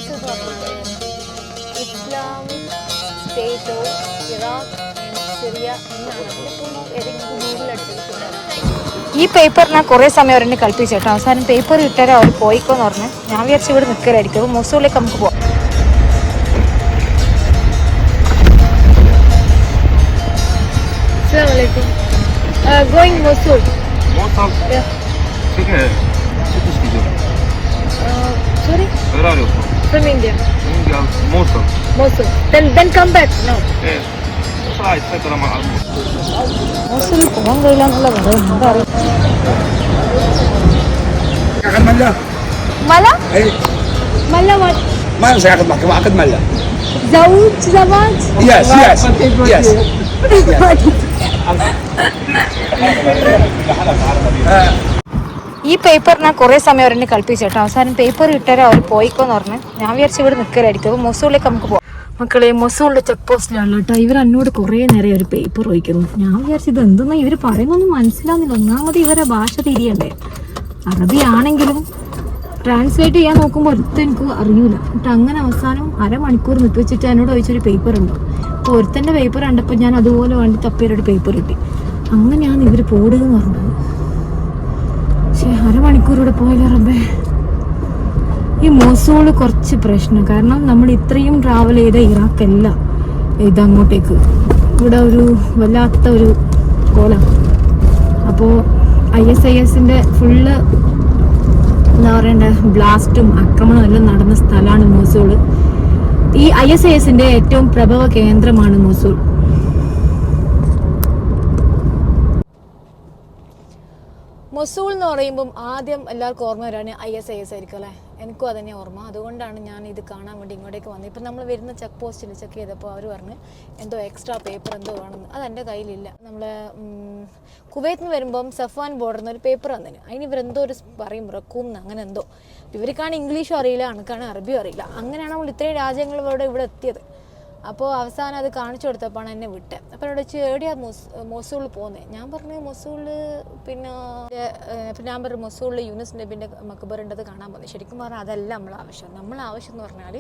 Place എന്ന് പറഞ്ഞാൽ Islamic state of Iraq and Syria എന്നാണ് അതിലിപ്പോൾ ഏതെങ്കിലും ഗൂഗിളിൽ അടിച്ചിട്ടുണ്ടായിരുന്നു. ഈ പേപ്പർ ഞാൻ കുറേ സമയം അവരെന്നെ കളിപ്പിച്ചേട്ടോ. അവസാനം പേപ്പർ കിട്ടാൻ അവർ പോയിക്കോന്ന് പറഞ്ഞു. ഞാൻ വിചാരിച്ചു ഇവിടെ നിൽക്കലായിരിക്കും. അപ്പോൾ മൊസൂളിലേക്ക് നമുക്ക് പോകാം. Assalamualaikum. Going Mosul. Mosul? Yeah. Çekil. Çıkış gidiyor. Sorry? Where are you from? From India. India, Mosul. Mosul. Then come back. No. Evet. Müsait tekrar ama Mosul പോകാൻ കഴിയില്ലെന്നുള്ള പറയുന്നത് എന്താ അറിയാം. أخذ ملة؟ ملا؟ إيه ملا what? ما سياخذ محكمة أخذ ملة. زواج? Yes, yes, yes. ഈ paper ഞാൻ കുറേ സമയം അവരെന്നെ കളിപ്പിച്ചേട്ടോ. അവസാനം പേപ്പർ കിട്ടാൻ അവർ പോയിക്കോന്ന് പറഞ്ഞു. ഞാൻ വിചാരിച്ചു ഇവിടെ നിൽക്കലായിരിക്കും. അപ്പോൾ മൊസൂളിലേക്ക് നമുക്ക് പോകാം. മക്കളെ മൊസൂളിലെ ചെക്ക് പോസ്റ്റിലാണ് കേട്ടോ. ഇവർ എന്നോട് കുറേ നേരം ഒരു പേപ്പർ വയ്ക്കുന്നു. ഞാൻ വിചാരിച്ചു ഇത് എന്തെന്നാ ഇവർ പറയുന്നൊന്നും മനസ്സിലാവുന്നില്ല. ഒന്നാമത് ഇവരെ ഭാഷ തിരിയണ്ടേ. അറബി ആണെങ്കിലും ട്രാൻസ്ലേറ്റ് ചെയ്യാൻ നോക്കുമ്പോൾ ഒരുത്തൻ എനിക്ക് അറിയൂല. എന്നിട്ട് അങ്ങനെ അവസാനം അരമണിക്കൂർ നിൽപ്പിച്ചിട്ട് എന്നോട് ചോദിച്ചൊരു പേപ്പർ ഉണ്ടോ. അപ്പോൾ ഒരുത്തൻ്റെ പേപ്പർ കണ്ടപ്പോൾ ഞാൻ അതുപോലെ വേണ്ടി തപ്പിയൊരു പേപ്പർ കിട്ടി. അങ്ങനെയാണ് ഇവർ പോടുകയെന്ന് പറഞ്ഞത്. പക്ഷേ അരമണിക്കൂർ ഇവിടെ പോയില്ല റബ്ബേ. ഈ മൊസൂള് കുറച്ച് പ്രശ്നം. കാരണം നമ്മൾ ഇത്രയും ട്രാവൽ ചെയ്ത ഇറാഖല്ല ഇതങ്ങോട്ടേക്ക്. ഇവിടെ ഒരു വല്ലാത്ത ഒരു കോലം. അപ്പോൾ ISISന്റെ ഫുള്ള് എന്താ പറയണ്ടേ ബ്ലാസ്റ്റും ആക്രമണവും എല്ലാം നടന്ന സ്ഥലമാണ് മൊസൂള്. ഈ ISISന്റെ ഏറ്റവും പ്രഭവ കേന്ദ്രമാണ് മൊസൂൾ. മൊസൂൾ എന്ന് പറയുമ്പം ആദ്യം എല്ലാവർക്കും ഓർമ്മ വരാണ് ISIS ആയിരിക്കും അല്ലേ. എനിക്കും അതന്നെ ഓർമ്മ. അതുകൊണ്ടാണ് ഞാൻ ഇത് കാണാൻ വേണ്ടി ഇങ്ങോട്ടേക്ക് വന്നത്. ഇപ്പം നമ്മൾ വരുന്ന ചെക്ക് പോസ്റ്റിൽ ചെക്ക് ചെയ്തപ്പോൾ അവർ പറഞ്ഞ് എന്തോ എക്സ്ട്രാ പേപ്പർ എന്തോ വേണമെന്ന്. അത് എൻ്റെ കയ്യിലില്ല. നമ്മൾ കുവൈത്തിൽ നിന്ന് വരുമ്പം സഫ്വാൻ ബോർഡറിൽ നിന്ന് ഒരു പേപ്പർ വന്നതിന് അതിന് ഇവരെന്തോ ഒരു പറയും റക്കൂം അങ്ങനെ എന്തോ. ഇവർക്കാണ് ഇംഗ്ലീഷും അറിയില്ല, എനിക്കാണ് അറബിയും അറിയില്ല. അങ്ങനെയാണ് നമ്മൾ ഇത്രയും രാജ്യങ്ങളിലൂടെ ഇവിടെ എത്തിയത്. അപ്പോൾ അവസാനം അത് കാണിച്ചു കൊടുത്തപ്പോഴാണ് എന്നെ വിട്ടത്. അപ്പോൾ എന്നോട് വെച്ച് എവിടെയാണ് മൊസൂളിൽ പോകുന്നത്. ഞാൻ പറഞ്ഞു മൊസൂളിൽ പിന്നെ ഞാൻ പറഞ്ഞു മൊസൂളിൽ യൂനുസ് നബിൻ്റെ മക്ബറുണ്ടത് കാണാൻ പോകുന്നത്. ശരിക്കും പറഞ്ഞാൽ അതല്ല നമ്മളെ ആവശ്യം. നമ്മളെ ആവശ്യം എന്ന് പറഞ്ഞാൽ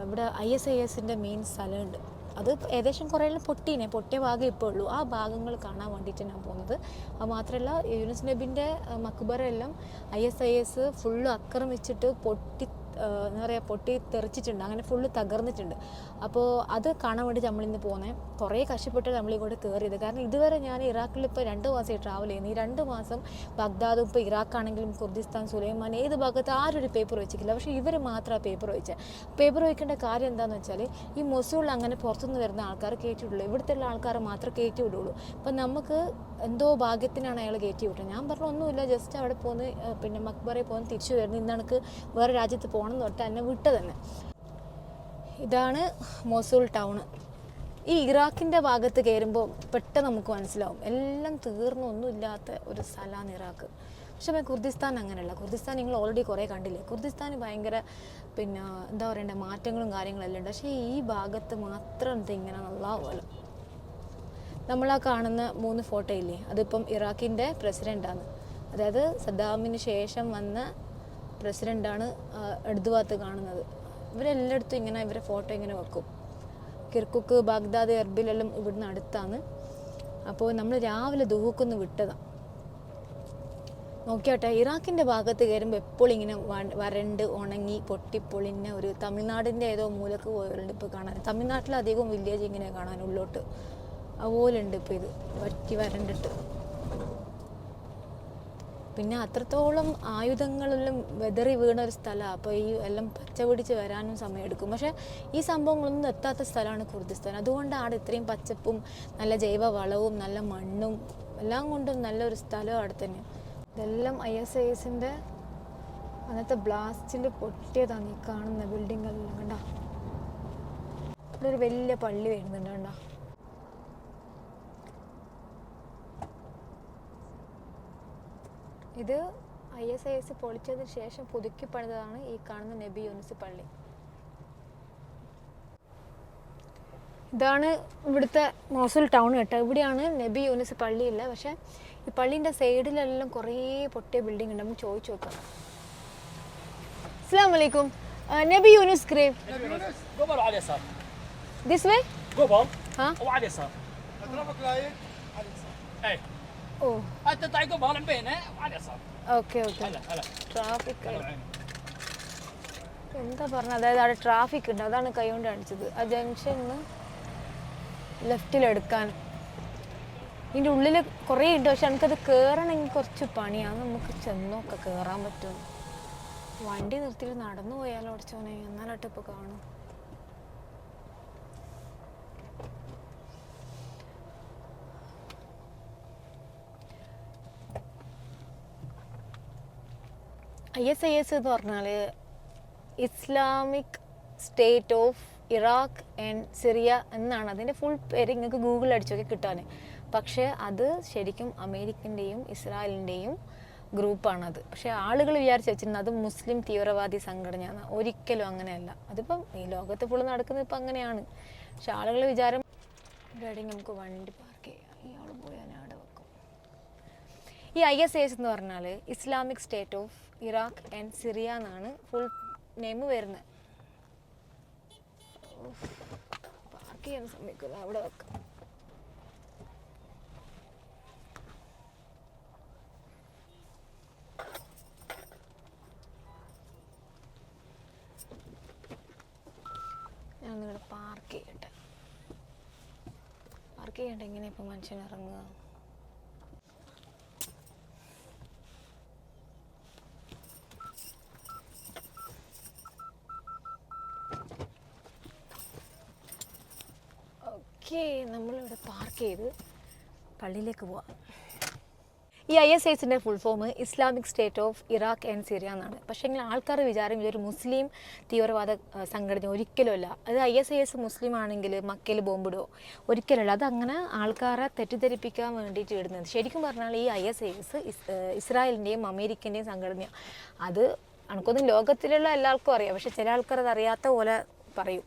ഇവിടെ ISISന്റെ മെയിൻ സ്ഥലമുണ്ട്. അത് ഏകദേശം കുറേ പൊട്ടിയ ഭാഗം ഇപ്പോൾ ഉള്ളൂ. ആ ഭാഗങ്ങൾ കാണാൻ വേണ്ടിയിട്ട് ഞാൻ പോകുന്നത്. അത് മാത്രമല്ല യൂനുസ് നബിൻ്റെ മക്ബറെല്ലാം ISIS ഫുള്ള് ആക്രമിച്ചിട്ട് എന്താ പറയുക പൊട്ടി തെറിച്ചിട്ടുണ്ട്. അങ്ങനെ ഫുള്ള് തകർന്നിട്ടുണ്ട്. അപ്പോൾ അത് കാണാൻ വേണ്ടി നമ്മളിന്ന് പോകുന്നത്. കുറേ കഷ്ടപ്പെട്ട് നമ്മളിങ്ങോട്ട് കയറിയത്. കാരണം ഇതുവരെ ഞാൻ ഇറാഖിൽ ഇപ്പോൾ 2 മാസമായി ട്രാവൽ ചെയ്യുന്നത്. ഈ 2 മാസം ബഗ്ദാദും ഇപ്പോൾ ഇറാഖാണെങ്കിലും കുർദിസ്ഥാൻ സുലൈമാൻ ഏത് ഭാഗത്ത് ആരും ഒരു പേപ്പർ വെച്ചിട്ടില്ല. പക്ഷേ ഇവർ മാത്രം ആ പേപ്പർ വെച്ചത്. പേപ്പർ വയ്ക്കേണ്ട കാര്യം എന്താണെന്ന് വെച്ചാൽ ഈ മൊസൂളിൽ അങ്ങനെ പുറത്തുനിന്ന് വരുന്ന ആൾക്കാർ കയറ്റി വിടുള്ളൂ. ഇവിടുത്തെ ആൾക്കാരെ മാത്രമേ കയറ്റി വിടുള്ളൂ. അപ്പം നമുക്ക് എന്തോ ഭാഗ്യത്തിനാണ് അയാൾ കയറ്റി വിട്ടത്. ഞാൻ പറഞ്ഞു ഒന്നുമില്ല, ജസ്റ്റ് അവിടെ പോകുന്ന പിന്നെ മക്ബറയിൽ പോകുന്ന തിരിച്ചു വരുന്നത്. ഇന്ന് എനിക്ക് വേറെ രാജ്യത്ത് പോകണം എന്ന് തൊട്ട് എന്നെ വിട്ട തന്നെ. ഇതാണ് മൊസൂൾ ടൗണ്. ഈ ഇറാഖിൻ്റെ ഭാഗത്ത് കയറുമ്പോൾ പെട്ടെന്ന് നമുക്ക് മനസ്സിലാവും എല്ലാം തീർന്നു ഒന്നുമില്ലാത്ത ഒരു സ്ഥലമാണ് ഇറാഖ്. പക്ഷേ കുർദിസ്ഥാൻ അങ്ങനെയല്ല. കുർദിസ്ഥാൻ നിങ്ങൾ ഓൾറെഡി കുറേ കണ്ടില്ലേ. കുർദിസ്ഥാൻ ഭയങ്കര പിന്നെ എന്താ പറയണ്ടേ മാറ്റങ്ങളും കാര്യങ്ങളെല്ലാം ഉണ്ട്. പക്ഷേ ഈ ഭാഗത്ത് മാത്രം ഇങ്ങനെ നല്ല പോലെ. നമ്മളാ കാണുന്ന 3 ഫോട്ടോ ഇല്ലേ, അതിപ്പം ഇറാഖിൻ്റെ പ്രസിഡൻ്റാണ്. അതായത് സദ്ദാമിന് ശേഷം വന്ന പ്രസിഡൻ്റാണ് ഇടതുഭാഗത്ത് കാണുന്നത്. ഇവരെല്ലായിടത്തും ഇങ്ങനെ ഇവരെ ഫോട്ടോ ഇങ്ങനെ വെക്കും. കിർക്കുക്ക്, ബാഗ്ദാദ്, എർബിലെല്ലാം ഇവിടുന്ന് അടുത്താണ്. അപ്പോൾ നമ്മൾ രാവിലെ ദുഹൂക്കൊന്ന് വിട്ടതാണ്. നോക്കിയാട്ടെ ഇറാഖിൻ്റെ ഭാഗത്ത് കയറുമ്പോൾ എപ്പോഴും ഇങ്ങനെ വരണ്ട് ഉണങ്ങി പൊട്ടിപ്പൊളിഞ്ഞ ഒരു തമിഴ്നാടിൻ്റെ ഏതോ മൂലക്ക് പോയുണ്ട് ഇപ്പോൾ കാണാൻ. തമിഴ്നാട്ടിലധികവും വില്ലേജ് ഇങ്ങനെ കാണാൻ ഉള്ളോട്ട് അതുപോലെ ഉണ്ട് ഇപ്പോൾ. ഇത് വറ്റി വരണ്ടിട്ട്. പിന്നെ അത്രത്തോളം ആയുധങ്ങളെല്ലാം വെതറി വീണ ഒരു സ്ഥലമാണ്. അപ്പോൾ ഈ എല്ലാം പച്ച പിടിച്ച് വരാനും സമയമെടുക്കും. പക്ഷേ ഈ സംഭവങ്ങളൊന്നും എത്താത്ത സ്ഥലമാണ് കുർദിസ്ഥാൻ. അതുകൊണ്ടാണ് ഇത്രയും പച്ചപ്പും നല്ല ജൈവ വളവും നല്ല മണ്ണും എല്ലാം കൊണ്ടും നല്ലൊരു സ്ഥലവും അവിടെ തന്നെ. ഇതെല്ലാം ISISന്റെ അന്നത്തെ ബ്ലാസ്റ്റിൽ പൊട്ടിയതാണ് ഈ കാണുന്ന ബിൽഡിങ്ങെല്ലാം. കണ്ടോ, ഇവിടെ ഒരു വലിയ പള്ളി വരുന്നുണ്ട്. കണ്ടോ, ഇത് ISIS പൊളിച്ചതിന് ശേഷം പുതുക്കി പണിതതാണ് ഈ കാണുന്ന നബി യൂനുസ് പള്ളി. ഇതാണ് ഇവിടുത്തെ മൊസൂൾ ടൗൺ കേട്ടോ. ഇവിടെയാണ് നബി യൂനുസ് പള്ളിയില്ല. പക്ഷേ ഈ പള്ളീൻ്റെ സൈഡിലെല്ലാം കുറേ പൊട്ടിയ ബിൽഡിംഗ് ഉണ്ട്. നമുക്ക് ചോദിച്ചു നോക്കാം. അസ്സലാമു അലൈക്കും. Nabi Yunus grave. قبل وعلى اليسار. This way? قبل ها؟ وعلى اليسار. اي Oh, انت تعي قبل عم بينه وعلى اليسار. okay, okay. هلا هلا traffic هلا بعيني. എന്താ പറഞ്ഞത്, അതായത് അവിടെ ട്രാഫിക് ഉണ്ട്, അതാണ് കൈ കൊണ്ട് കാണിച്ചത്. ആ ജംഗ്ഷനിന്ന് ലെഫ്റ്റിലെടുക്കാൻ. ഇതിൻ്റെ ഉള്ളിൽ കുറേ ഉണ്ട്, പക്ഷെ എനിക്കത് കയറണമെങ്കിൽ കുറച്ച് പണിയാണ്. നമുക്ക് ചെന്നൊക്കെ കയറാൻ പറ്റും. വണ്ടി നിർത്തിയിട്ട് നടന്നു പോയാലോ അടിച്ചോനെ, എന്നാലാട്ട് ഇപ്പോൾ കാണും. ISIS എന്ന് പറഞ്ഞാൽ Islamic state of Iraq and Syria എന്നാണ് അതിൻ്റെ ഫുൾ പേര്. നിങ്ങൾക്ക് ഗൂഗിൾ അടിച്ചൊക്കെ കിട്ടാൻ. പക്ഷേ അത് ശരിക്കും അമേരിക്കൻ്റെയും ഇസ്രായേലിൻ്റെയും ഗ്രൂപ്പാണത്. പക്ഷേ ആളുകൾ വിചാരിച്ച് വെച്ചിരുന്നത് അത് മുസ്ലിം തീവ്രവാദി സംഘടനയാണ്. ഒരിക്കലും അങ്ങനെയല്ല. അതിപ്പം ഈ ലോകത്ത് ഫുള്ള് നടക്കുന്നത് ഇപ്പം അങ്ങനെയാണ്. പക്ഷെ ആളുകൾ വിചാരം ഗൈഡിങ് നമുക്ക് വണ്ടി പാർക്ക് ചെയ്യാം, ഇയാൾ പോയാൽ അവിടെ വെക്കും. ഈ ISIS എന്ന് പറഞ്ഞാൽ Islamic state of Iraq and Syria എന്നാണ് ഫുൾ നെയിം വരുന്നത്. പാർക്ക് ചെയ്യാൻ സമ്മതിക്കില്ല, അവിടെ വെക്കാം. ഞാൻ നിങ്ങളുടെ പാർക്ക് ചെയ്യട്ടെ. പാർക്ക് ചെയ്യട്ടെ. എങ്ങനെയാണ് ഇപ്പോൾ മനുഷ്യൻ ഇറങ്ങുക? ഓക്കെ, നമ്മളിവിടെ പാർക്ക് ചെയ്ത് പള്ളിയിലേക്ക് പോവാം. ഈ ISISൻ്റെ full form Islamic state of Iraq and Syria എന്നാണ്. പക്ഷേ എങ്കിൽ ആൾക്കാർ വിചാരം ഇതൊരു മുസ്ലിം തീവ്രവാദ സംഘടന. ഒരിക്കലുമല്ല. അത് ISIS മുസ്ലിം ആണെങ്കിൽ മക്കയിൽ ബോംബിടുമോ? ഒരിക്കലല്ല. അതങ്ങനെ ആൾക്കാരെ തെറ്റിദ്ധരിപ്പിക്കാൻ വേണ്ടിയിട്ട് ഇടുന്നത്. ശരിക്കും പറഞ്ഞാൽ ഈ ISIS ഇസ്രായേലിൻ്റെയും അമേരിക്കൻ്റെയും സംഘടനയാണ്. അത് നമുക്കൊന്നും ലോകത്തിലുള്ള എല്ലാവർക്കും അറിയാം, പക്ഷെ ചില ആൾക്കാർ അത് അറിയാത്ത പോലെ പറയും.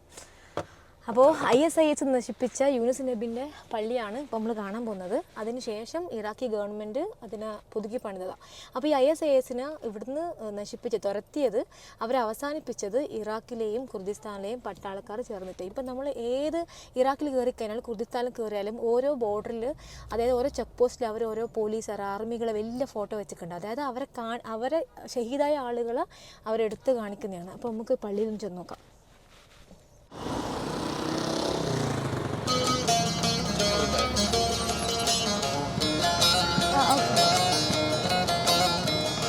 അപ്പോൾ ISIS നശിപ്പിച്ച യൂനുസ് നബിൻ്റെ പള്ളിയാണ് ഇപ്പോൾ നമ്മൾ കാണാൻ പോകുന്നത്. അതിനുശേഷം ഇറാഖി ഗവൺമെൻറ് അതിനെ പുതുക്കി പണിതതാണ്. അപ്പോൾ ഈ ISISനെ ഇവിടുന്ന് നശിപ്പിച്ച് തുരത്തിയത്, അവരെ അവസാനിപ്പിച്ചത് ഇറാഖിലെയും കുർദിസ്ഥാനിലെയും പട്ടാളക്കാർ ചേർന്നിട്ട്. ഇപ്പം നമ്മൾ ഏത് ഇറാഖിൽ കയറി കഴിഞ്ഞാൽ കുർദിസ്ഥാനിൽ കയറിയാലും ഓരോ ബോർഡറിൽ, അതായത് ഓരോ ചെക്ക് പോസ്റ്റിൽ അവർ ഓരോ പോലീസുകാർ, ആർമികളെ വലിയ ഫോട്ടോ വെച്ചിട്ടുണ്ട്. അതായത് അവരെ ഷഹീദായ ആളുകളെ അവരെടുത്ത് കാണിക്കുന്നതാണ്. അപ്പോൾ നമുക്ക് പള്ളിയിൽ നിന്ന് ചെന്ന് നോക്കാം.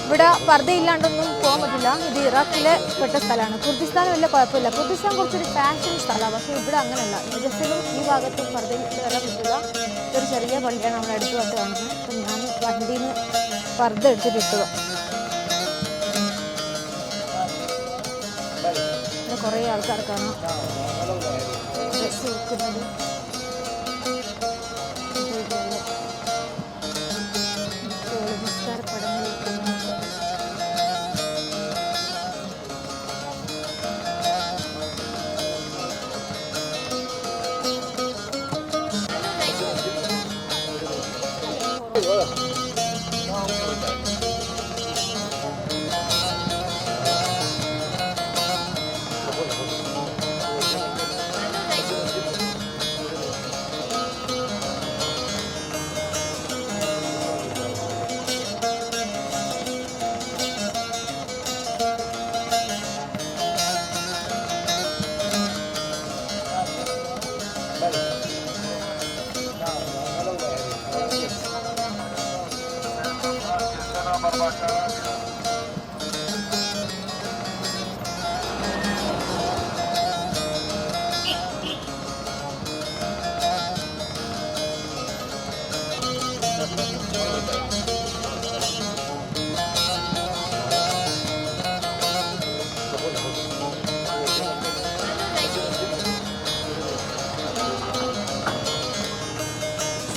ഇവിടെ പർദ്ദയില്ലാണ്ടൊന്നും പോകാൻ പറ്റില്ല. ഇത് ഇറാഖിലെ പെട്ട സ്ഥലമാണ്. കുർദിസ്ഥാൻ വലിയ കുഴപ്പമില്ല. കുർദിസ്ഥാൻ കുറച്ചൊരു ഫാഷൻ സ്ഥലമാണ്. പക്ഷേ ഇവിടെ അങ്ങനെയല്ല. നജഫിലും ഈ ഭാഗത്തും പർദ്ദയിൽ വരാൻ പറ്റില്ല. ഒരു ചെറിയ പള്ളിയാണ് നമ്മൾ അടുത്ത് വന്ന് കാണുന്നത്. അപ്പം ഞാൻ വണ്ടിയിൽ നിന്ന് പർദ്ദ എടുത്തിട്ട് ഇട്ടതാണ്. ഇവിടെ കുറേ ആൾക്കാർ കാണാം ഡ്രസ്സ് വെക്കുന്നത്.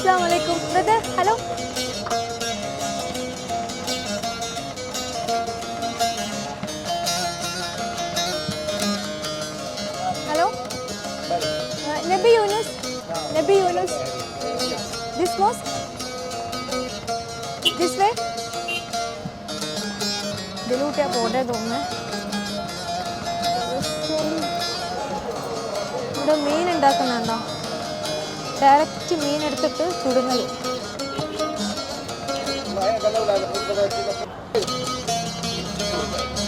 Assalamualaikum, brother. Hello. Hello. Nabi Yunus. Nabi Yunus. This mosque. This way. ഇതിലൂട്ടിയാ പോട്ടെ തോന്നുന്നു. ഇവിടെ മീൻ ഉണ്ടാക്കുന്നുണ്ടോ? ഡയറക്റ്റ് മീൻ എടുത്തിട്ട് ചുടുങ്ങൽ.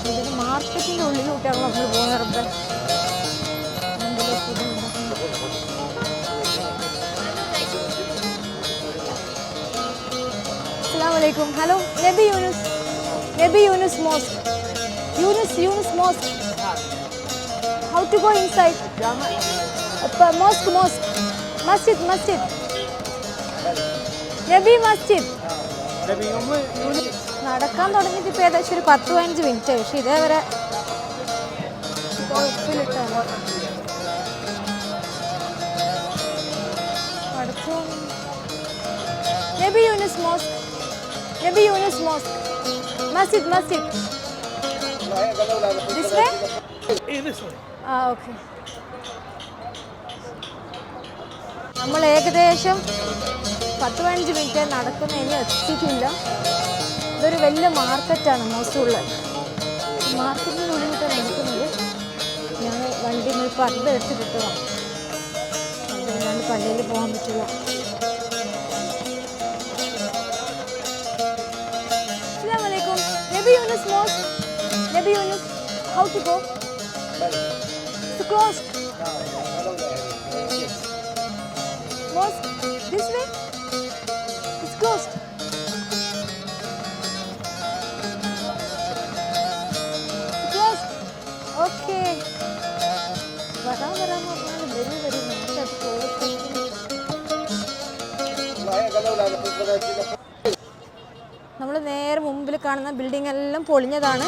ഇതിന് മാർക്കറ്റിൻ്റെ ഉള്ളിലൂട്ടാണ് നമ്മൾ പോകുന്നത്. Assalamualaikum. Hello, Nabi Yunus. Nabi Yunus Mosque. Yunus Mosque. How to go inside? Mosque. Masjid. Nabi Masjid. നടക്കാൻ തുടങ്ങിയിട്ട് ഇപ്പോൾ ഏകദേശം ഒരു 10-15 മിനിറ്റ്. പക്ഷെ ഇതേവരെ ഉപ്പിലിട്ടാണ്. Nabi Yunus Mosque. Masjid. This way? This way. Okay. നമ്മൾ ഏകദേശം 10-15 മിനിറ്റ് നടക്കുന്നതിന് എത്തിയിട്ടില്ല. ഇതൊരു വലിയ മാർക്കറ്റാണ് മൊസൂളിൽ. മാർക്കറ്റിൻ്റെ ഉള്ളിലിട്ട് നടക്കുന്നത്. ഞാൻ വണ്ടി പർദ്ദ എടുത്തിട്ടതാണ്. അതുകൊണ്ടാണ്ട് പള്ളിയിൽ പോകാൻ പറ്റില്ല. Assalamualaikum. Nabi Yunus Mosque. Nabi Yunus. How to go? It's closed. Mosque. This way? It's closed. It's closed. Okay. വരാൻ പറഞ്ഞാൽ വരും നമുക്ക് അത് ക്ലോസ്. നമ്മൾ നേരെ മുമ്പിൽ കാണുന്ന ബിൽഡിംഗ് എല്ലാം പൊളിഞ്ഞതാണ്.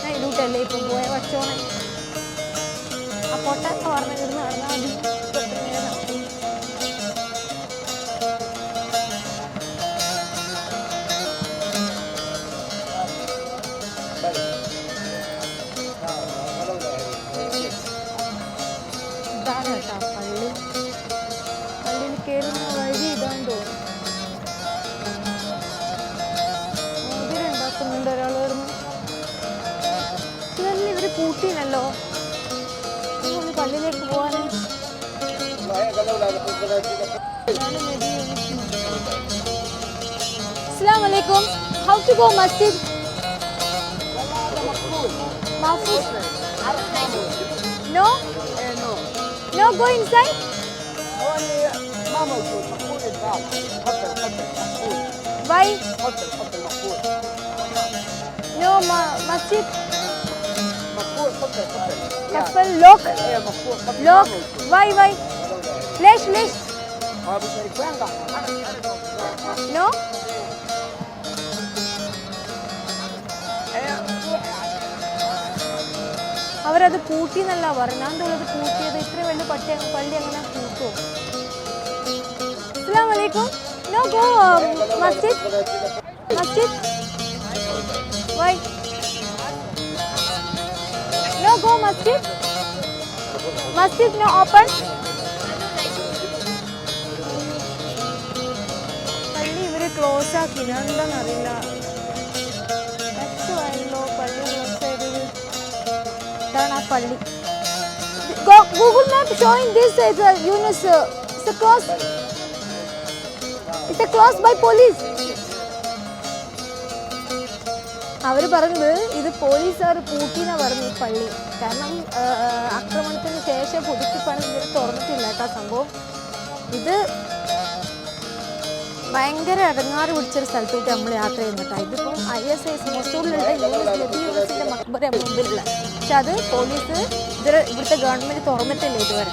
ഞാൻ ഇതിലൂട്ടല്ലേ ഇപ്പം പോയ വച്ചോണെ. ആ പൊട്ടൊക്കെ പറഞ്ഞ ഇവിടുന്ന് നടന്നാൽ മതി. ഇതാണ് കേട്ടോ പള്ളി. പള്ളിയിൽ കയറുന്ന വഴി ഇതാന്ന് തോന്നുന്നു. മോതിരം ഉണ്ടാക്കുന്നുണ്ട് ഒരാൾ വരുന്നു. ഇതല്ലേ ഇവര് പൂട്ടിനല്ലോ പള്ളിയിലേക്ക് പോവാന്. Assalamualaikum. How to go masjid? Mahfuz. No? No, go inside. Why? No, masjid. Kafal lock. Why? Lesh. No? അവരത് പൂട്ടി എന്നല്ല പറഞ്ഞാണ്ടുള്ളത്. പൂട്ടിയത് ഇത്ര വലിയ പള്ളി അങ്ങനെ പൂട്ടുമോ? Assalamualaikum. No, go masjid. Why? No, go masjid. No open. പള്ളി ഇവര് ക്ലോസ് ആക്കി. എന്താണെന്നറിയില്ല. പള്ളി ക്ലോസ് ചെയ്തത്. ഇതാണ് ആ പള്ളി. Google map showing this as a Yunus. It's a closed by police. അവർ പറഞ്ഞത് ഇത് പോലീസുകാർ പൂട്ടിന്നാ പറഞ്ഞു ഈ പള്ളി. കാരണം ആക്രമണത്തിന് ശേഷം പുതുക്കി പണി ഇവർ തുറന്നിട്ടില്ല കേട്ടോ സംഭവം. ഇത് ഭയങ്കര ഇടങ്ങാറ് പിടിച്ചൊരു സ്ഥലത്തോട്ട് നമ്മൾ യാത്ര ചെയ്യുന്നുട്ടോ. ഇതിപ്പം ISIS മൊസൂളിലുള്ള നബി യൂനുസിന്റെ മക്ബറ മുമ്പിലുള്ള. പക്ഷെ അത് പോലീസ് ഇവിടുത്തെ ഗവൺമെന്റ് തുറന്നിട്ടില്ല ഇതുവരെ.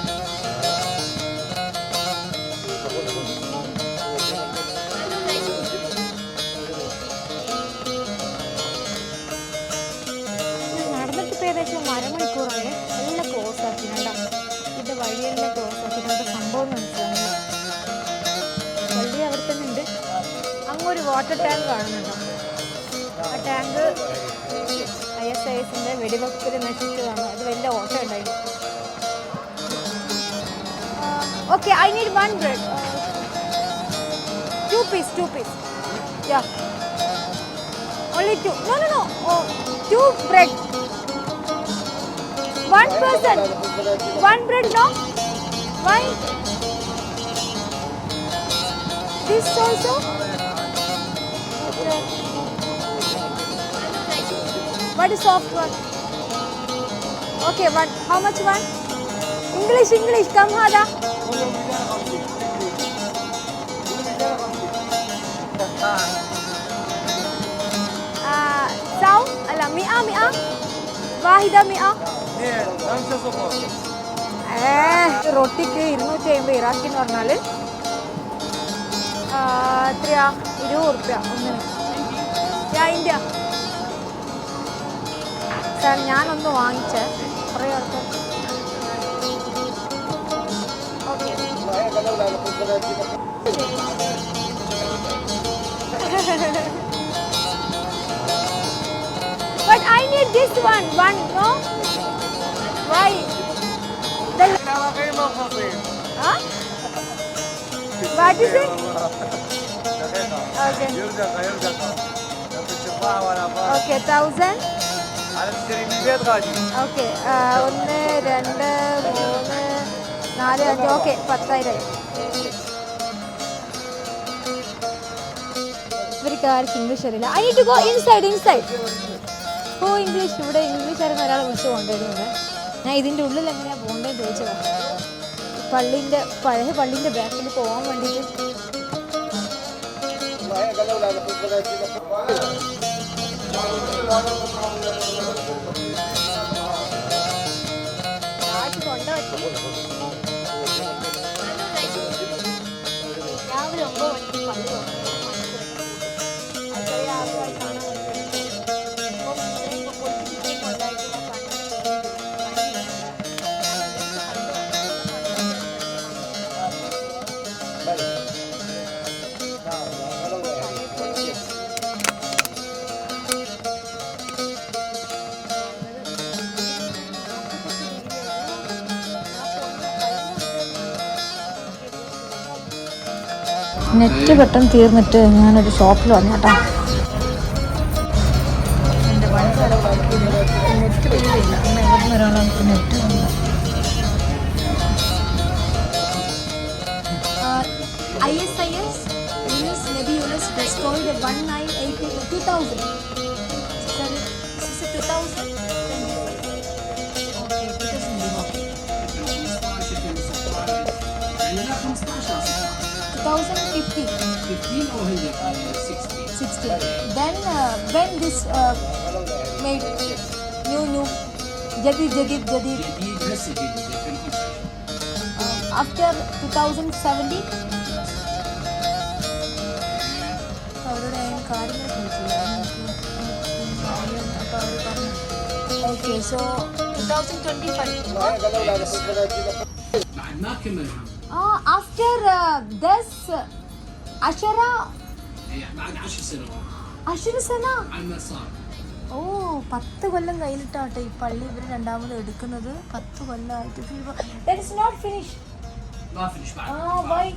നടന്നിട്ട് ഇപ്പോൾ ഏകദേശം അരമണിക്കൂറാണ്. എല്ലാം ക്ലോസ് ആക്കിയിട്ടുണ്ടോ? ഇതിന്റെ വഴിയെല്ലാം ക്ലോസ് ആക്കിയിട്ടുണ്ട്. സംഭവം മനസ്സിലാവുന്നില്ല. പള്ളി അവിടെ തന്നെ ഉണ്ട്. അങ്ങൊരു വാട്ടർ ടാങ്ക് കാണുന്നുണ്ടോ? ആ ടാങ്ക് ISISന്റെ വെടിവെപ്പിൽ നശിച്ചതാണ്. അത് വലിയ ഓട്ടം ഉണ്ടായി. Okay, I need 1 bread. Two piece. Yeah. Only two. No. Oh, two bread. One person. One bread, no? Why? This also? Okay. What is soft one? Okay, one. How much one? English. Come, Hada. Sao? Alam, Mia. Wahida Mia. റൊട്ടിക്ക് 250 Iraqi എന്ന് പറഞ്ഞാൽ എത്രയാ 20 റുപ്യ ഒന്നിന്. India sir ഞാനൊന്ന് വാങ്ങിച്ചേ കുറേ ആൾക്കാർ. Okay But I need this one, no? Why? Huh? What is it? Okay. Okay, 1,000. Okay, 1, 2, 3, 4, 5. Okay, 10,000. ഇവർക്ക് ആർക്കും ഇംഗ്ലീഷ് അറിയില്ല. I need to go inside. ഓ ഇംഗ്ലീഷ്. ഇവിടെ ഇംഗ്ലീഷ് ആയിരുന്നു ഒരാളെ വിളിച്ച് കൊണ്ടുവരുന്നുണ്ട്. ഞാൻ ഇതിൻ്റെ ഉള്ളിൽ എങ്ങനെയാണ് പോകേണ്ടതെന്ന് ചോദിച്ചതാണ്. പഴയ പള്ളീൻ്റെ ബാക്കിൽ പോകാൻ വേണ്ടിയിട്ട്. രാവിലെ 9 മണിക്ക് പള്ളി തുറക്കും. നെറ്റ് പെട്ടെന്ന് തീർന്നിട്ട് ഞാനൊരു ഷോപ്പിൽ വന്നു കേട്ടോ. എൻ്റെ നെറ്റ് തീരില്ല. അന്ന് എവിടെ ഒരാളെ നെറ്റ് വന്നു. ISIS Yunus Nabi Yunus destroyed 1980 2000. Sorry, is it 2000? Okay, 2000. 2050. 15 or 16? 16. Then when this made new Jadid after 2070. Okay, so 2025. After this Ashara. بعد 10 سنوات. 10 سنة. عنا صار. ഓ 10 കൊല്ലം കഴിഞ്ഞിട്ടാട്ടെ ഈ പള്ളി ഇവർ രണ്ടാമത് എടുക്കുന്നത്. 10 കൊല്ലമായിട്ട്. That is not finished. ما فيش بعد. Why?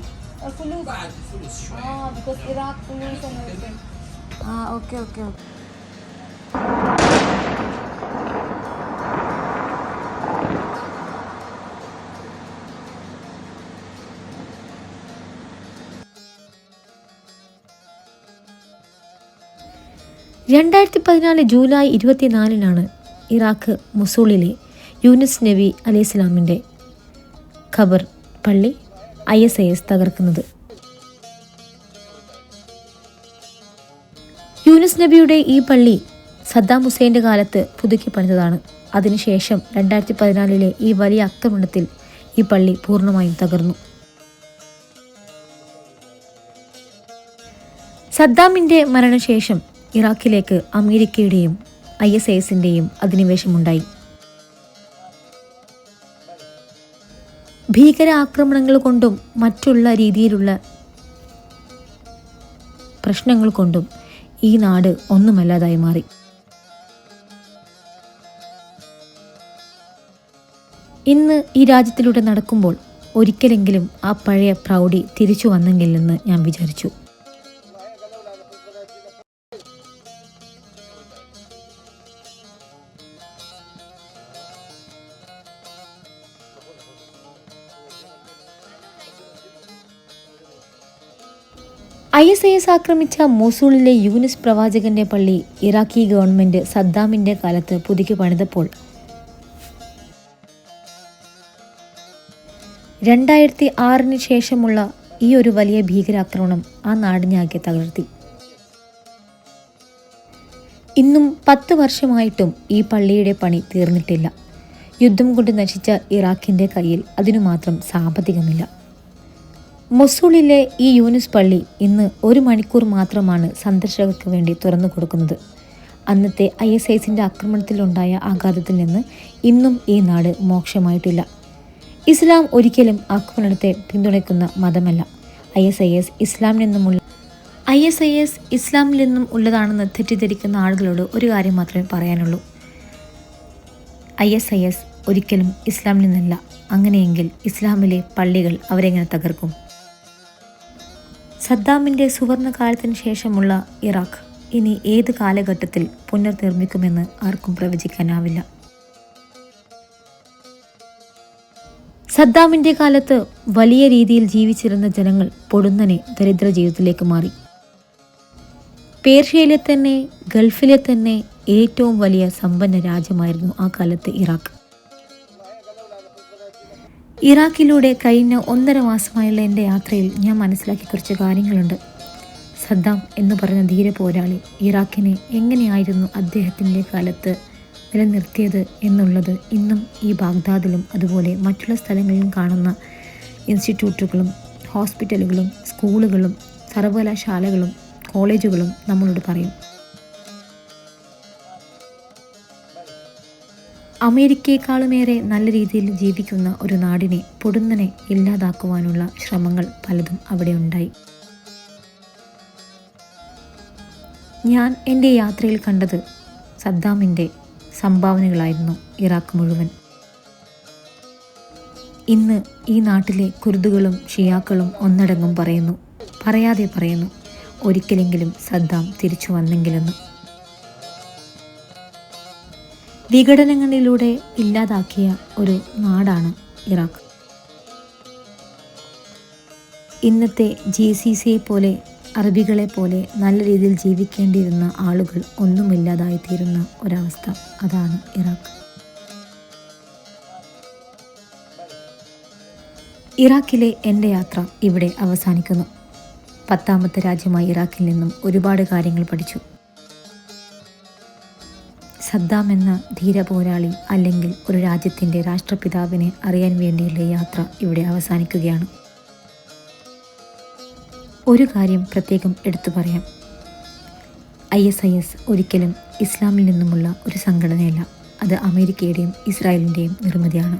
فلوس. بعد الفلوس شوي. Because Iraq فلوس and everything. Okay. 2014 July 24 Iraq മൊസൂളിലെ യൂനുസ് നബി അലൈഹിസ്സലാമിൻ്റെ ഖബർ പള്ളി ISIS തകർക്കുന്നത്. യൂനുസ് നബിയുടെ ഈ പള്ളി സദ്ദാം ഹുസൈൻ്റെ കാലത്ത് പുതുക്കി പണിതതാണ്. അതിനുശേഷം 2014 ഈ വലിയ ആക്രമണത്തിൽ ഈ പള്ളി പൂർണ്ണമായും തകർന്നു. സദ്ദാമിൻ്റെ മരണശേഷം ഇറാഖിലേക്ക് അമേരിക്കയുടെയും ISISൻ്റെയും അധിനിവേശമുണ്ടായി. ഭീകര ആക്രമണങ്ങൾ കൊണ്ടും മറ്റുള്ള രീതിയിലുള്ള പ്രശ്നങ്ങൾ കൊണ്ടും ഈ നാട് ഒന്നുമല്ലാതായി മാറി. ഇന്ന് ഈ രാജ്യത്തിലൂടെ നടക്കുമ്പോൾ ഒരിക്കലെങ്കിലും ആ പഴയ പ്രൗഢി തിരിച്ചു വന്നെങ്കിലെന്ന് ഞാൻ വിചാരിച്ചു. ISIS ആക്രമിച്ച മൊസൂളിലെ യൂനിസ് പ്രവാചകന്റെ പള്ളി ഇറാഖി ഗവൺമെന്റ് സദ്ദാമിന്റെ കാലത്ത് പുതുക്കി പണിതപ്പോൾ 2006 ശേഷമുള്ള ഈ ഒരു വലിയ ഭീകരാക്രമണം ആ നാടിനാകെ തകർത്തി. ഇന്നും 10 വർഷമായിട്ടും ഈ പള്ളിയുടെ പണി തീർന്നിട്ടില്ല. യുദ്ധം കൊണ്ട് നശിച്ച ഇറാഖിൻ്റെ കയ്യിൽ അതിനു മാത്രം സാമ്പത്തികമില്ല. മൊസൂളിലെ ഈ യൂനിസ് പള്ളി ഇന്ന് 1 മണിക്കൂർ മാത്രമാണ് സന്ദർശകർക്ക് വേണ്ടി തുറന്നു കൊടുക്കുന്നത്. അന്നത്തെ ISISന്റെ ആക്രമണത്തിലുണ്ടായ ആഘാതത്തിൽ നിന്ന് ഇന്നും ഈ നാട് മോക്ഷമായിട്ടില്ല. ഇസ്ലാം ഒരിക്കലും ആക്രമണത്തെ പിന്തുണയ്ക്കുന്ന മതമല്ല. ISIS ഇസ്ലാമിൽ നിന്നും ഉള്ളതാണെന്ന് തെറ്റിദ്ധരിക്കുന്ന ആളുകളോട് ഒരു കാര്യം മാത്രമേ പറയാനുള്ളൂ. ISIS ഒരിക്കലും ഇസ്ലാമിൽ നിന്നല്ല. അങ്ങനെയെങ്കിൽ ഇസ്ലാമിലെ പള്ളികൾ അവരെങ്ങനെ തകർക്കും? സദ്ദാമിൻ്റെ സുവർണ കാലത്തിന് ശേഷമുള്ള ഇറാഖ് ഇനി ഏത് കാലഘട്ടത്തിൽ പുനർനിർമ്മിക്കുമെന്ന് ആർക്കും പ്രവചിക്കാനാവില്ല. സദ്ദാമിൻ്റെ കാലത്ത് വലിയ രീതിയിൽ ജീവിച്ചിരുന്ന ജനങ്ങൾ പൊടുന്നനെ ദരിദ്ര ജീവിതത്തിലേക്ക് മാറി. പേർഷ്യയിലെ തന്നെ ഗൾഫിലെ തന്നെ ഏറ്റവും വലിയ സമ്പന്ന രാജ്യമായിരുന്നു ആ കാലത്ത് ഇറാഖ്. ഇറാഖിലൂടെ കഴിഞ്ഞ 1.5 മാസമായുള്ള എൻ്റെ യാത്രയിൽ ഞാൻ മനസ്സിലാക്കിയ കുറച്ച് കാര്യങ്ങളുണ്ട്. സദ്ദാം എന്ന് പറഞ്ഞ ധീര പോരാളി ഇറാഖിനെ എങ്ങനെയായിരുന്നു അദ്ദേഹത്തിൻ്റെ കാലത്ത് നിലനിർത്തിയത് എന്നുള്ളത് ഇന്നും ഈ ബാഗ്ദാദിലും അതുപോലെ മറ്റുള്ള സ്ഥലങ്ങളിലും കാണുന്ന ഇൻസ്റ്റിറ്റ്യൂട്ടുകളും ഹോസ്പിറ്റലുകളും സ്കൂളുകളും സർവകലാശാലകളും കോളേജുകളും നമ്മളോട് പറയും. അമേരിക്കയെക്കാളുമേറെ നല്ല രീതിയിൽ ജീവിക്കുന്ന ഒരു നാടിനെ പൊടുന്നനെ ഇല്ലാതാക്കുവാനുള്ള ശ്രമങ്ങൾ പലതും അവിടെ ഉണ്ടായി. ഞാൻ എൻ്റെ യാത്രയിൽ കണ്ടത് സദ്ദാമിൻ്റെ സംഭാവനകളായിരുന്നു ഇറാഖ് മുഴുവൻ. ഇന്ന് ഈ നാട്ടിലെ കുർദുകളും ഷിയാക്കളും ഒന്നടങ്കം പറയാതെ പറയുന്നു ഒരിക്കലെങ്കിലും സദ്ദാം തിരിച്ചു വന്നെങ്കിലെന്ന്. വിഘടനങ്ങളിലൂടെ ഇല്ലാതാക്കിയ ഒരു നാടാണ് ഇറാഖ്. ഇന്നത്തെ GCCയെ പോലെ അറബികളെ പോലെ നല്ല രീതിയിൽ ജീവിക്കേണ്ടിയിരുന്ന ആളുകൾ ഒന്നുമില്ലാതായിത്തീരുന്ന ഒരവസ്ഥ, അതാണ് ഇറാഖ്. ഇറാഖിലെ എൻ്റെ യാത്ര ഇവിടെ അവസാനിക്കുന്നു. 10ാമത്തെ രാജ്യമായ ഇറാഖിൽ നിന്നും ഒരുപാട് കാര്യങ്ങൾ പഠിച്ചു. സദ്ദാം എന്ന ധീര പോരാളി അല്ലെങ്കിൽ ഒരു രാജ്യത്തിൻ്റെ രാഷ്ട്രപിതാവിനെ അറിയാൻ വേണ്ടിയുള്ള യാത്ര ഇവിടെ അവസാനിക്കുകയാണ്. ഒരു കാര്യം പ്രത്യേകം എടുത്തു പറയാം. ISIS ഒരിക്കലും ഇസ്ലാമിൽ നിന്നുമുള്ള ഒരു സംഘടനയല്ല. അത് അമേരിക്കയുടെയും ഇസ്രായേലിൻ്റെയും നിർമ്മിതിയാണ്.